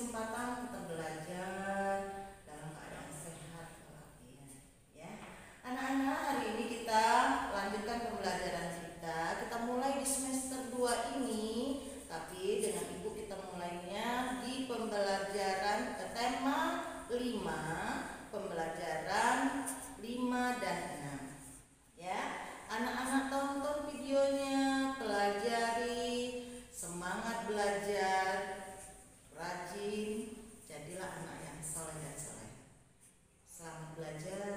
kesempatan kita belajar dalam keadaan sehat walafiat, ya. Anak-anak, hari ini kita lanjutkan pembelajaran kita. Kita mulai di semester 2 ini, tapi dengan Ibu kita mulainya di pembelajaran tema 5, pembelajaran 5 dan 6. Ya, anak-anak tonton videonya, pelajari, semangat belajar, rajin, jadilah anak yang saleh dan saleh. Selamat belajar.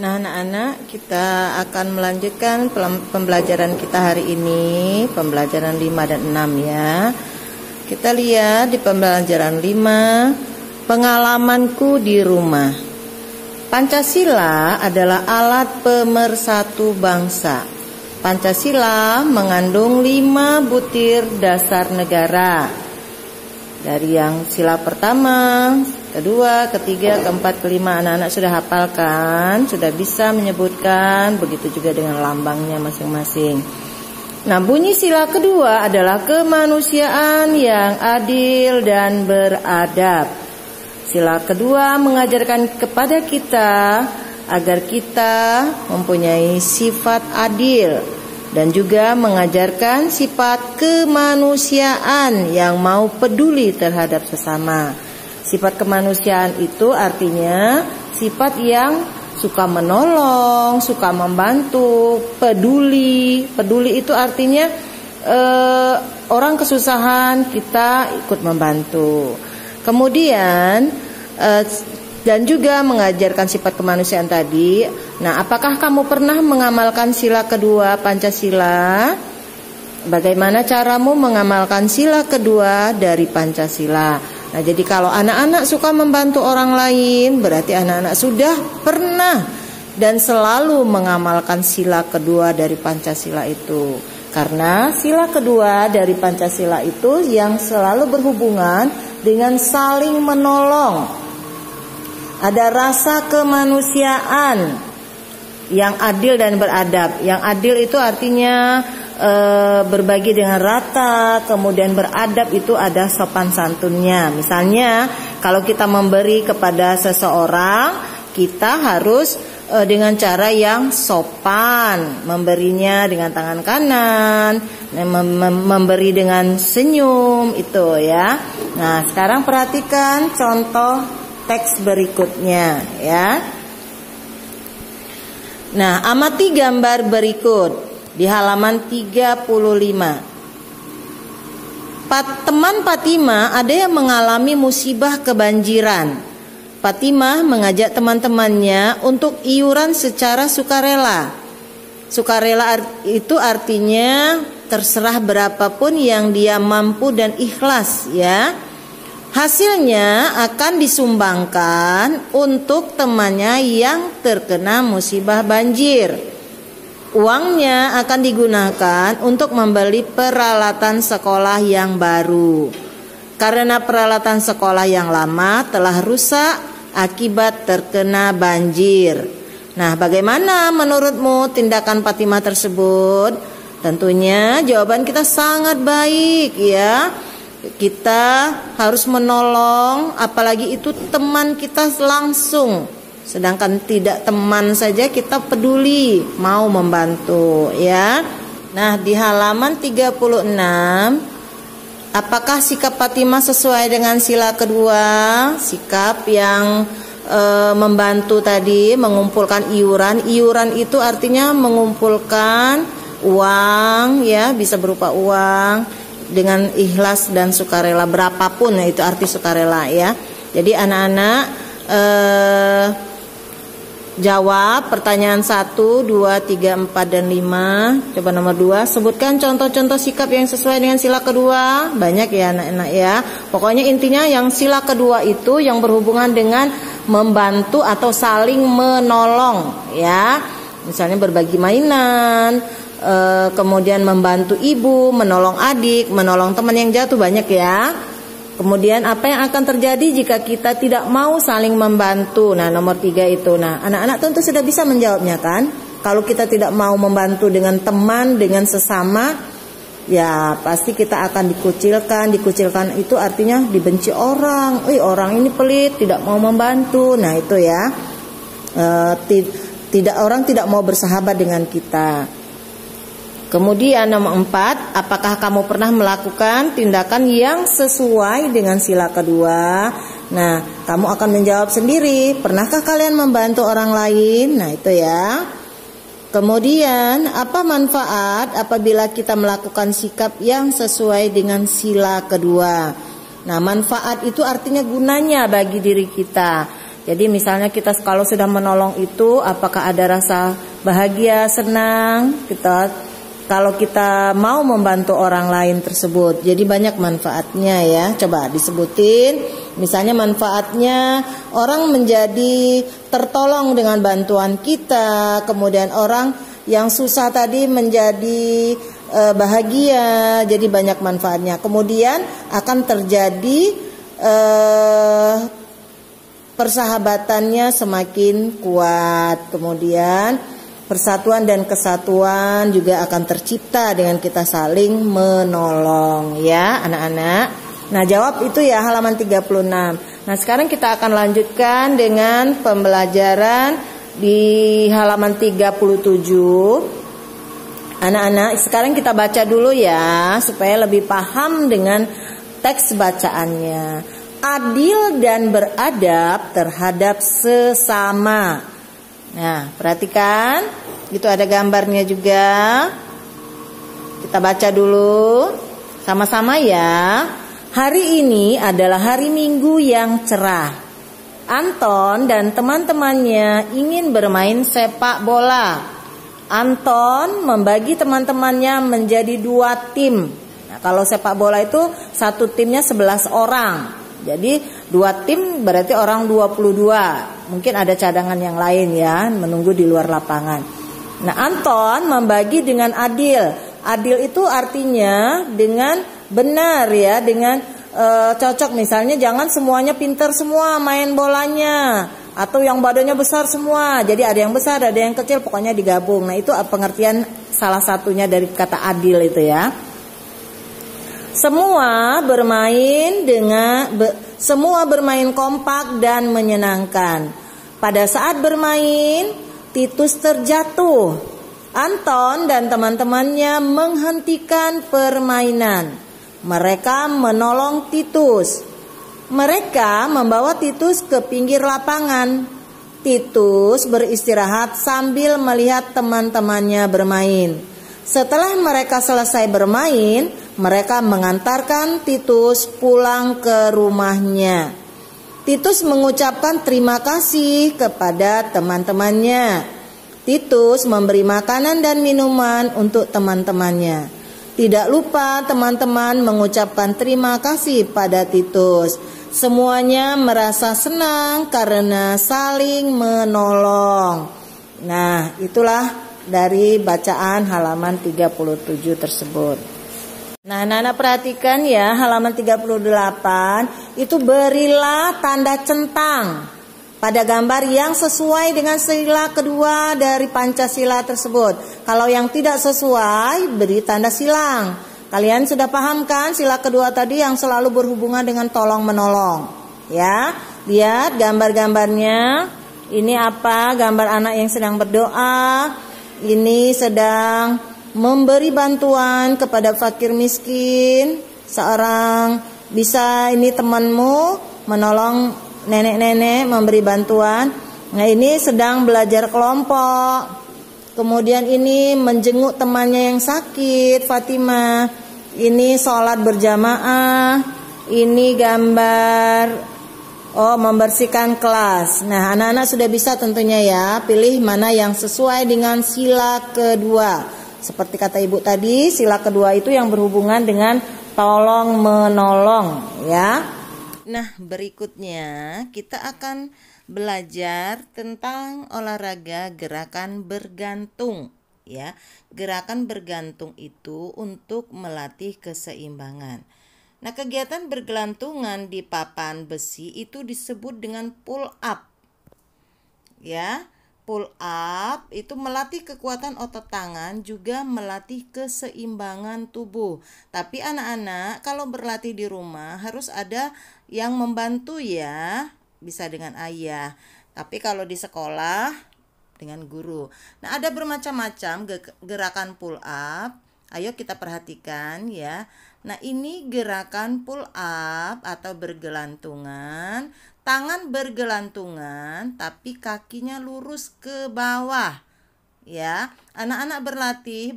Nah, anak-anak, kita akan melanjutkan pembelajaran kita hari ini, pembelajaran 5 dan 6 ya. Kita lihat di pembelajaran 5, pengalamanku di rumah. Pancasila adalah alat pemersatu bangsa. Pancasila mengandung 5 butir dasar negara. Dari yang sila pertama, kedua, ketiga, keempat, kelima, anak-anak sudah hafalkan, sudah bisa menyebutkan, begitu juga dengan lambangnya masing-masing. Nah, bunyi sila kedua adalah kemanusiaan yang adil dan beradab. Sila kedua mengajarkan kepada kita agar kita mempunyai sifat adil dan juga mengajarkan sifat kemanusiaan yang mau peduli terhadap sesama. Sifat kemanusiaan itu artinya sifat yang suka menolong, suka membantu, peduli. Peduli itu artinya orang kesusahan kita ikut membantu. Kemudian dan juga mengajarkan sifat kemanusiaan tadi. Nah, apakah kamu pernah mengamalkan sila kedua Pancasila? Bagaimana caramu mengamalkan sila kedua dari Pancasila? Nah, jadi kalau anak-anak suka membantu orang lain, berarti anak-anak sudah pernah dan selalu mengamalkan sila kedua dari Pancasila itu. Karena sila kedua dari Pancasila itu yang selalu berhubungan dengan saling menolong. Ada rasa kemanusiaan yang adil dan beradab. Yang adil itu artinya berbagi dengan rata, kemudian beradab itu ada sopan santunnya. Misalnya kalau kita memberi kepada seseorang, kita harus dengan cara yang sopan, memberinya dengan tangan kanan, memberi dengan senyum itu ya. Nah, sekarang perhatikan contoh teks berikutnya ya. Nah, amati gambar berikut di halaman 35. Teman Fatimah ada yang mengalami musibah kebanjiran. Fatimah mengajak teman-temannya untuk iuran secara sukarela. Sukarela itu artinya terserah berapapun yang dia mampu dan ikhlas ya. Hasilnya akan disumbangkan untuk temannya yang terkena musibah banjir. Uangnya akan digunakan untuk membeli peralatan sekolah yang baru. Karena peralatan sekolah yang lama telah rusak akibat terkena banjir. Nah, bagaimana menurutmu tindakan Fatimah tersebut? Tentunya jawaban kita sangat baik ya. Kita harus menolong, apalagi itu teman kita langsung. Sedangkan tidak teman saja kita peduli, mau membantu ya. Nah, di halaman 36, apakah sikap Fatimah sesuai dengan sila kedua? Sikap yang membantu tadi, mengumpulkan iuran. Iuran itu artinya mengumpulkan uang ya, bisa berupa uang dengan ikhlas dan sukarela, berapapun ya, itu arti sukarela ya. Jadi anak-anak jawab pertanyaan 1, 2, 3, 4, dan 5. Coba nomor 2, sebutkan contoh-contoh sikap yang sesuai dengan sila kedua. Banyak ya anak-anak ya. Pokoknya intinya yang sila kedua itu yang berhubungan dengan membantu atau saling menolong ya. Misalnya berbagi mainan, kemudian membantu ibu, menolong adik, menolong teman yang jatuh, banyak ya. Kemudian apa yang akan terjadi jika kita tidak mau saling membantu? Nah, nomor 3 itu. Nah, anak-anak tentu sudah bisa menjawabnya kan? Kalau kita tidak mau membantu dengan teman, dengan sesama, ya pasti kita akan dikucilkan. Dikucilkan itu artinya dibenci orang. Orang ini pelit, tidak mau membantu. Nah itu ya, orang tidak mau bersahabat dengan kita. Kemudian nomor 4, apakah kamu pernah melakukan tindakan yang sesuai dengan sila kedua? Nah, kamu akan menjawab sendiri, pernahkah kalian membantu orang lain? Nah, itu ya. Kemudian, apa manfaat apabila kita melakukan sikap yang sesuai dengan sila kedua? Nah, manfaat itu artinya gunanya bagi diri kita. Jadi misalnya kita kalau sudah menolong itu, apakah ada rasa bahagia, senang? Kalau kita mau membantu orang lain tersebut, jadi banyak manfaatnya ya. Coba disebutin, misalnya manfaatnya orang menjadi tertolong dengan bantuan kita. Kemudian orang yang susah tadi menjadi bahagia, jadi banyak manfaatnya. Kemudian akan terjadi persahabatannya semakin kuat. Kemudian persatuan dan kesatuan juga akan tercipta dengan kita saling menolong ya anak-anak. Nah jawab itu ya halaman 36. Nah sekarang kita akan lanjutkan dengan pembelajaran di halaman 37. Anak-anak sekarang kita baca dulu ya supaya lebih paham dengan teks bacaannya. Adil dan beradab terhadap sesama. Nah, perhatikan, itu ada gambarnya juga. Kita baca dulu sama-sama ya. Hari ini adalah hari Minggu yang cerah. Anton dan teman-temannya ingin bermain sepak bola. Anton membagi teman-temannya menjadi 2 tim. Nah, kalau sepak bola itu satu timnya 11 orang. Jadi 2 tim berarti orang 22. Mungkin ada cadangan yang lain ya, menunggu di luar lapangan. Nah, Anton membagi dengan adil. Adil itu artinya dengan benar ya, dengan cocok. Misalnya jangan semuanya pintar semua main bolanya, atau yang badannya besar semua. Jadi ada yang besar, ada yang kecil, pokoknya digabung. Nah, itu pengertian salah satunya dari kata adil itu ya. Semua bermain kompak dan menyenangkan. Pada saat bermain, Titus terjatuh. Anton dan teman-temannya menghentikan permainan. Mereka menolong Titus. Mereka membawa Titus ke pinggir lapangan. Titus beristirahat sambil melihat teman-temannya bermain. Setelah mereka selesai bermain, mereka mengantarkan Titus pulang ke rumahnya. Titus mengucapkan terima kasih kepada teman-temannya. Titus memberi makanan dan minuman untuk teman-temannya. Tidak lupa teman-teman mengucapkan terima kasih pada Titus. Semuanya merasa senang karena saling menolong. Nah, itulah dari bacaan halaman 37 tersebut. Nah, anak-anak perhatikan ya, halaman 38 itu berilah tanda centang pada gambar yang sesuai dengan sila kedua dari Pancasila tersebut. Kalau yang tidak sesuai, beri tanda silang. Kalian sudah paham kan sila kedua tadi yang selalu berhubungan dengan tolong menolong? Ya, lihat gambar-gambarnya. Ini apa? Gambar anak yang sedang berdoa. Ini sedang memberi bantuan kepada fakir miskin. Seorang bisa ini temanmu menolong nenek-nenek, memberi bantuan. Nah, ini sedang belajar kelompok. Kemudian ini menjenguk temannya yang sakit, Fatimah. Ini sholat berjamaah. Ini gambar membersihkan kelas. Nah, anak-anak sudah bisa tentunya ya, pilih mana yang sesuai dengan sila kedua. Seperti kata ibu tadi, sila kedua itu yang berhubungan dengan tolong menolong ya. Nah, berikutnya kita akan belajar tentang olahraga gerakan bergantung ya. Gerakan bergantung itu untuk melatih keseimbangan. Nah, kegiatan bergelantungan di papan besi itu disebut dengan pull up. Ya. pull up itu melatih kekuatan otot tangan, juga melatih keseimbangan tubuh. Tapi anak-anak kalau berlatih di rumah harus ada yang membantu ya, bisa dengan ayah. Tapi kalau di sekolah dengan guru. Nah, ada bermacam-macam gerakan pull up. Ayo kita perhatikan ya. Nah, ini gerakan pull up atau bergelantungan. Tangan bergelantungan tapi kakinya lurus ke bawah. Ya, anak-anak berlatih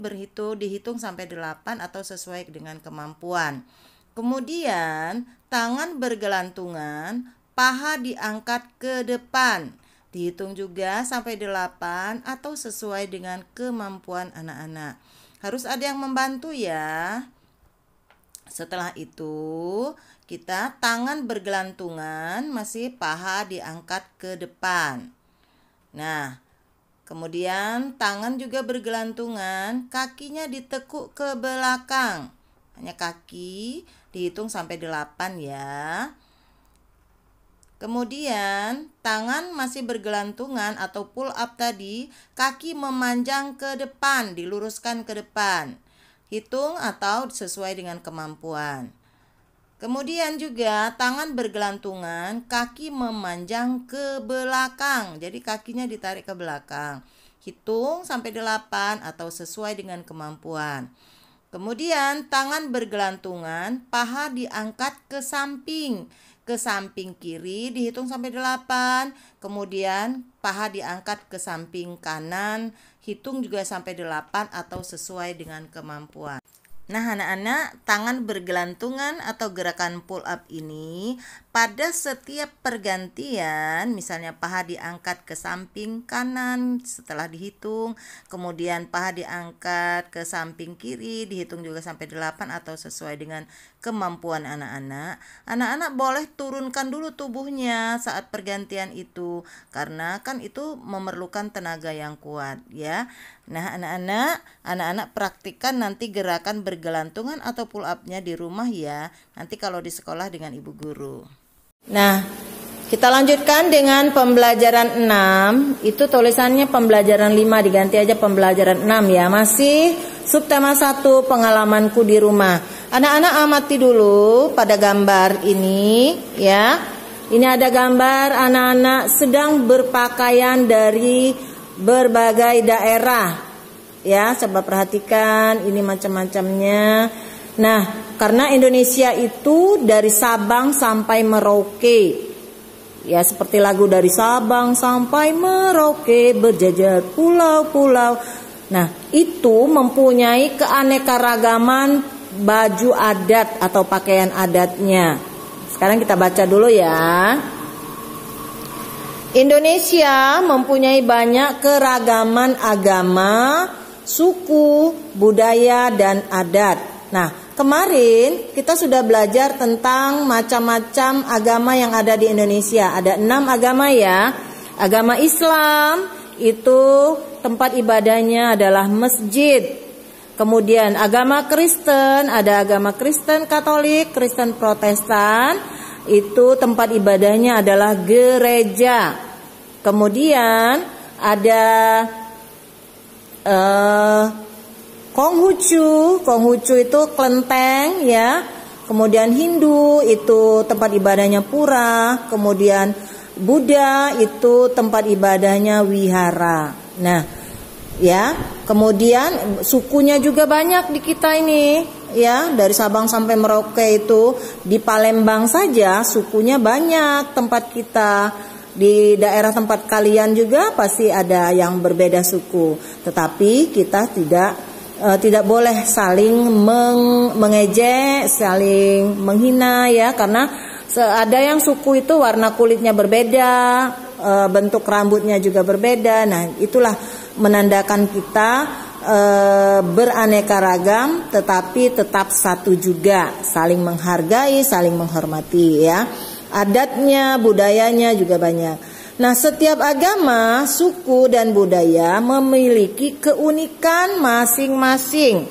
dihitung sampai 8 atau sesuai dengan kemampuan. Kemudian, tangan bergelantungan, paha diangkat ke depan. Dihitung juga sampai 8 atau sesuai dengan kemampuan anak-anak. Harus ada yang membantu ya. Setelah itu, kita tangan bergelantungan, masih paha diangkat ke depan. Nah, kemudian tangan juga bergelantungan, kakinya ditekuk ke belakang. Hanya kaki, dihitung sampai 8 ya. Kemudian tangan masih bergelantungan atau pull up tadi, kaki memanjang ke depan, diluruskan ke depan. Hitung atau sesuai dengan kemampuan. Kemudian juga tangan bergelantungan, kaki memanjang ke belakang. Jadi kakinya ditarik ke belakang. Hitung sampai 8 atau sesuai dengan kemampuan. Kemudian tangan bergelantungan, paha diangkat ke samping. Ke samping kiri dihitung sampai 8. Kemudian paha diangkat ke samping kanan, hitung juga sampai 8 atau sesuai dengan kemampuan. Nah, anak-anak, tangan bergelantungan atau gerakan pull up ini pada setiap pergantian, misalnya paha diangkat ke samping kanan setelah dihitung, kemudian paha diangkat ke samping kiri, dihitung juga sampai 8 atau sesuai dengan kemampuan anak-anak. Anak-anak boleh turunkan dulu tubuhnya saat pergantian itu, karena kan itu memerlukan tenaga yang kuat ya. Nah, anak-anak praktikkan nanti gerakan bergelantungan atau pull up-nya di rumah ya. Nanti kalau di sekolah dengan ibu guru. Nah, kita lanjutkan dengan pembelajaran 6. Itu tulisannya pembelajaran 5, diganti aja pembelajaran 6 ya. Masih subtema 1, pengalamanku di rumah. Anak-anak amati dulu pada gambar ini ya. Ini ada gambar anak-anak sedang berpakaian dari berbagai daerah ya, coba perhatikan ini macam-macamnya. Nah, karena Indonesia itu dari Sabang sampai Merauke ya, seperti lagu dari Sabang sampai Merauke berjajar pulau-pulau. Nah, itu mempunyai keanekaragaman baju adat atau pakaian adatnya. Sekarang kita baca dulu ya. Indonesia mempunyai banyak keragaman agama, suku, budaya, dan adat. Nah, kemarin kita sudah belajar tentang macam-macam agama yang ada di Indonesia. Ada 6 agama ya. Agama Islam itu tempat ibadahnya adalah masjid. Kemudian agama Kristen, ada agama Kristen Katolik, Kristen Protestan, itu tempat ibadahnya adalah gereja. Kemudian ada Konghucu itu kelenteng ya. Kemudian Hindu itu tempat ibadahnya pura. Kemudian Buddha itu tempat ibadahnya wihara. Nah, ya, kemudian sukunya juga banyak di kita ini ya, dari Sabang sampai Merauke itu. Di Palembang saja sukunya banyak tempat kita. Di daerah tempat kalian juga pasti ada yang berbeda suku. Tetapi kita tidak boleh saling mengejek, saling menghina ya, karena ada yang suku itu warna kulitnya berbeda, bentuk rambutnya juga berbeda. Nah, itulah menandakan kita beraneka ragam tetapi tetap satu juga, saling menghargai, saling menghormati ya. Adatnya, budayanya juga banyak. Nah, setiap agama, suku, dan budaya memiliki keunikan masing-masing.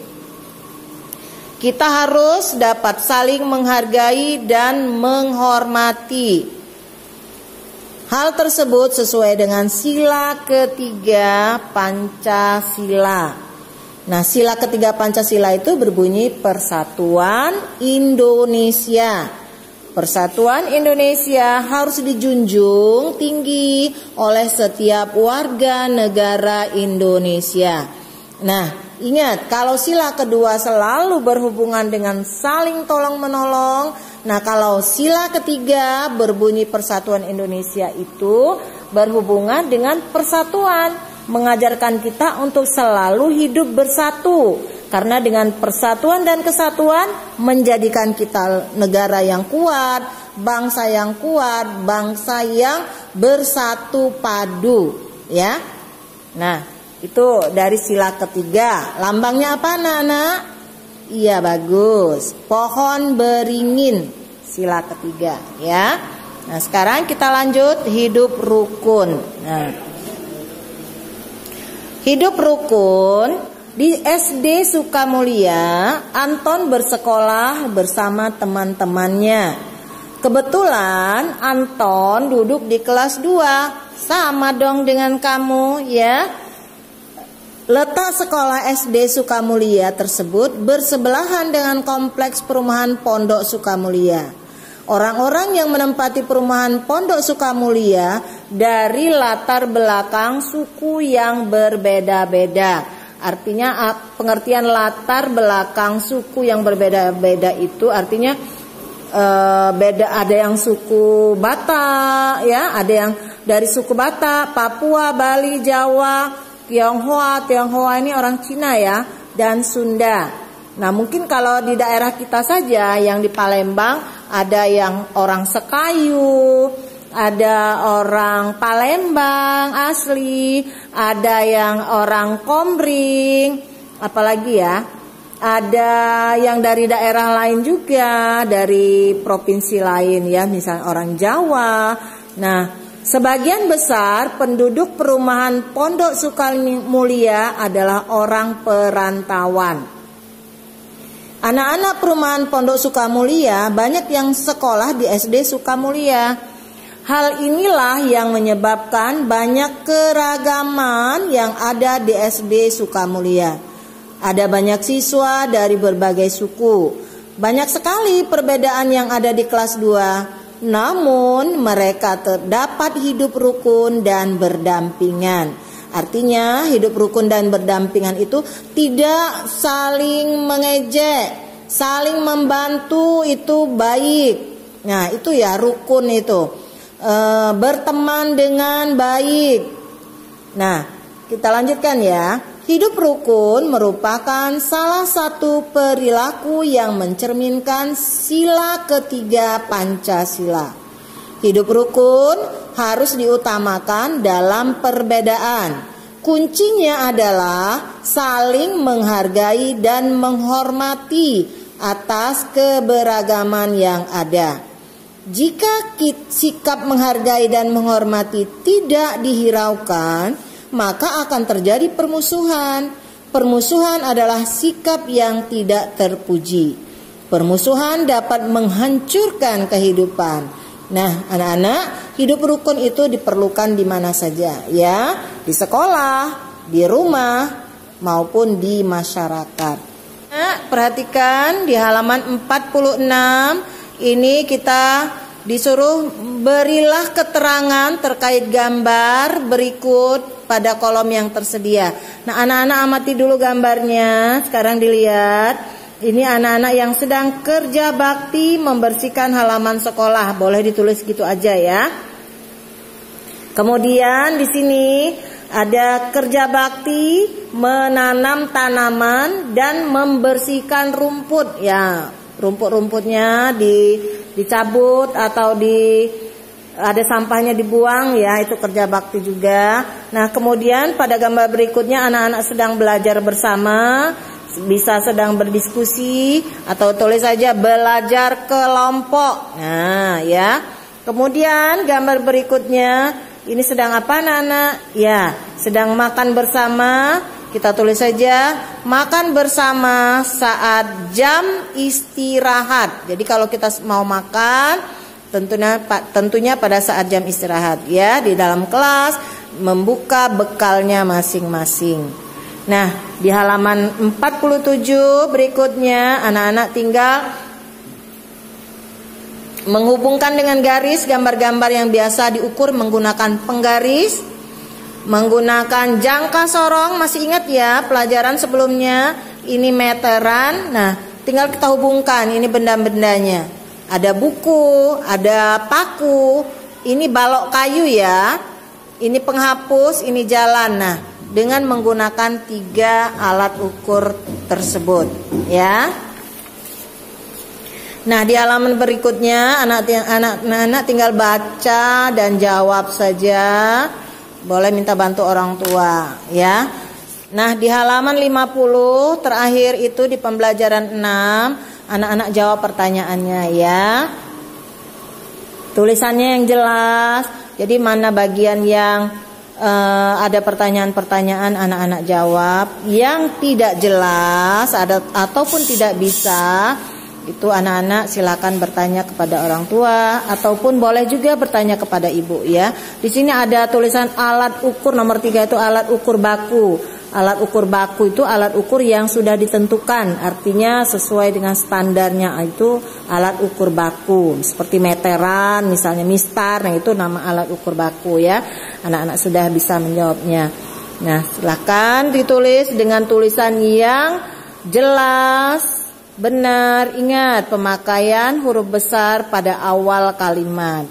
Kita harus dapat saling menghargai dan menghormati. Hal tersebut sesuai dengan sila ketiga Pancasila. Nah, sila ketiga Pancasila itu berbunyi Persatuan Indonesia. Persatuan Indonesia harus dijunjung tinggi oleh setiap warga negara Indonesia. Nah, ingat, kalau sila kedua selalu berhubungan dengan saling tolong-menolong. Nah, kalau sila ketiga berbunyi Persatuan Indonesia itu berhubungan dengan persatuan, mengajarkan kita untuk selalu hidup bersatu. Karena dengan persatuan dan kesatuan menjadikan kita negara yang kuat, bangsa yang kuat, bangsa yang bersatu padu, ya. Nah, itu dari sila ketiga. Lambangnya apa, anak-anak? Iya, bagus. Pohon beringin, sila ketiga, ya. Nah, sekarang kita lanjut hidup rukun. Nah, hidup rukun di SD Sukamulya, Anton bersekolah bersama teman-temannya. Kebetulan Anton duduk di kelas 2, sama dong dengan kamu, ya. Letak sekolah SD Sukamulya tersebut bersebelahan dengan kompleks perumahan Pondok Sukamulya. Orang-orang yang menempati perumahan Pondok Sukamulya dari latar belakang suku yang berbeda-beda. Artinya pengertian latar belakang suku yang berbeda-beda itu artinya beda, ada yang suku Batak, ya, ada yang dari suku Batak, Papua, Bali, Jawa, Tionghoa ini orang Cina, ya, dan Sunda. Nah, mungkin kalau di daerah kita saja yang di Palembang ada yang orang Sekayu, ada orang Palembang asli, ada yang orang Komering, apalagi ya, ada yang dari daerah lain juga, dari provinsi lain, ya, misalnya orang Jawa. Nah, sebagian besar penduduk perumahan Pondok Sukamulya adalah orang perantauan. Anak-anak perumahan Pondok Sukamulya banyak yang sekolah di SD Sukamulya. Hal inilah yang menyebabkan banyak keragaman yang ada di SD Sukamulya. Ada banyak siswa dari berbagai suku. Banyak sekali perbedaan yang ada di kelas 2. Namun mereka terdapat hidup rukun dan berdampingan. Artinya hidup rukun dan berdampingan itu tidak saling mengejek, saling membantu, itu baik. Nah, itu ya rukun itu. Berteman dengan baik. Nah, kita lanjutkan ya. Hidup rukun merupakan salah satu perilaku yang mencerminkan sila ketiga Pancasila. Hidup rukun harus diutamakan dalam perbedaan. Kuncinya adalah saling menghargai dan menghormati atas keberagaman yang ada. Jika sikap menghargai dan menghormati tidak dihiraukan, maka akan terjadi permusuhan. Permusuhan adalah sikap yang tidak terpuji. Permusuhan dapat menghancurkan kehidupan. Nah, anak-anak, hidup rukun itu diperlukan di mana saja, ya, di sekolah, di rumah, maupun di masyarakat. Nah, perhatikan di halaman 46. Ini kita disuruh berilah keterangan terkait gambar berikut pada kolom yang tersedia. Nah, anak-anak amati dulu gambarnya. Sekarang dilihat. Ini anak-anak yang sedang kerja bakti membersihkan halaman sekolah. Boleh ditulis gitu aja, ya. Kemudian di sini ada kerja bakti menanam tanaman dan membersihkan rumput, ya. Rumput-rumputnya dicabut atau ada sampahnya dibuang, ya, itu kerja bakti juga. Nah, kemudian pada gambar berikutnya anak-anak sedang belajar bersama, bisa sedang berdiskusi atau tulis saja belajar kelompok. Nah, ya. Kemudian gambar berikutnya ini sedang apa, anak-anak? Ya, sedang makan bersama. Kita tulis saja makan bersama saat jam istirahat. Jadi kalau kita mau makan tentunya pada saat jam istirahat ya, di dalam kelas membuka bekalnya masing-masing. Nah, di halaman 47 berikutnya anak-anak tinggal menghubungkan dengan garis gambar-gambar yang biasa diukur menggunakan penggaris, menggunakan jangka sorong. Masih ingat ya pelajaran sebelumnya, ini meteran. Nah, tinggal kita hubungkan ini benda-bendanya. Ada buku, ada paku, ini balok kayu ya, ini penghapus, ini jalan. Nah, dengan menggunakan 3 alat ukur tersebut ya. Nah, di halaman berikutnya anak-anak tinggal baca dan jawab saja. Boleh minta bantu orang tua ya. Nah, di halaman 50 terakhir itu di pembelajaran 6, anak-anak jawab pertanyaannya ya. Tulisannya yang jelas. Jadi mana bagian yang ada pertanyaan-pertanyaan anak-anak jawab. Yang tidak jelas ataupun tidak bisa, itu anak-anak silakan bertanya kepada orang tua ataupun boleh juga bertanya kepada ibu ya. Di sini ada tulisan alat ukur nomor 3 itu alat ukur baku. Alat ukur baku itu alat ukur yang sudah ditentukan, artinya sesuai dengan standarnya, itu alat ukur baku. Seperti meteran, misalnya mistar, nah itu nama alat ukur baku ya. Anak-anak sudah bisa menjawabnya. Nah, silakan ditulis dengan tulisan yang jelas, benar. Ingat pemakaian huruf besar pada awal kalimat.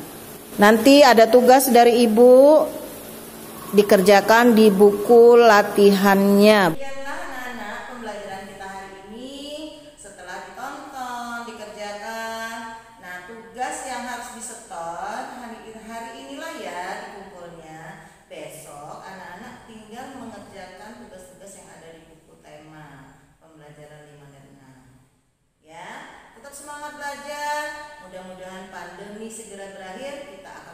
Nanti ada tugas dari ibu, dikerjakan di buku latihannya. Demikianlah anak-anak pembelajaran kita hari ini. Setelah ditonton, dikerjakan. Nah, tugas yang harus disetor hari inilah ya dikumpulnya. Besok anak-anak tinggal mengerjakan tugas-tugas yang ada di buku tema pembelajaran 5 dan 6. Ya, tetap semangat belajar. Mudah-mudahan pandemi segera berakhir. Kita akan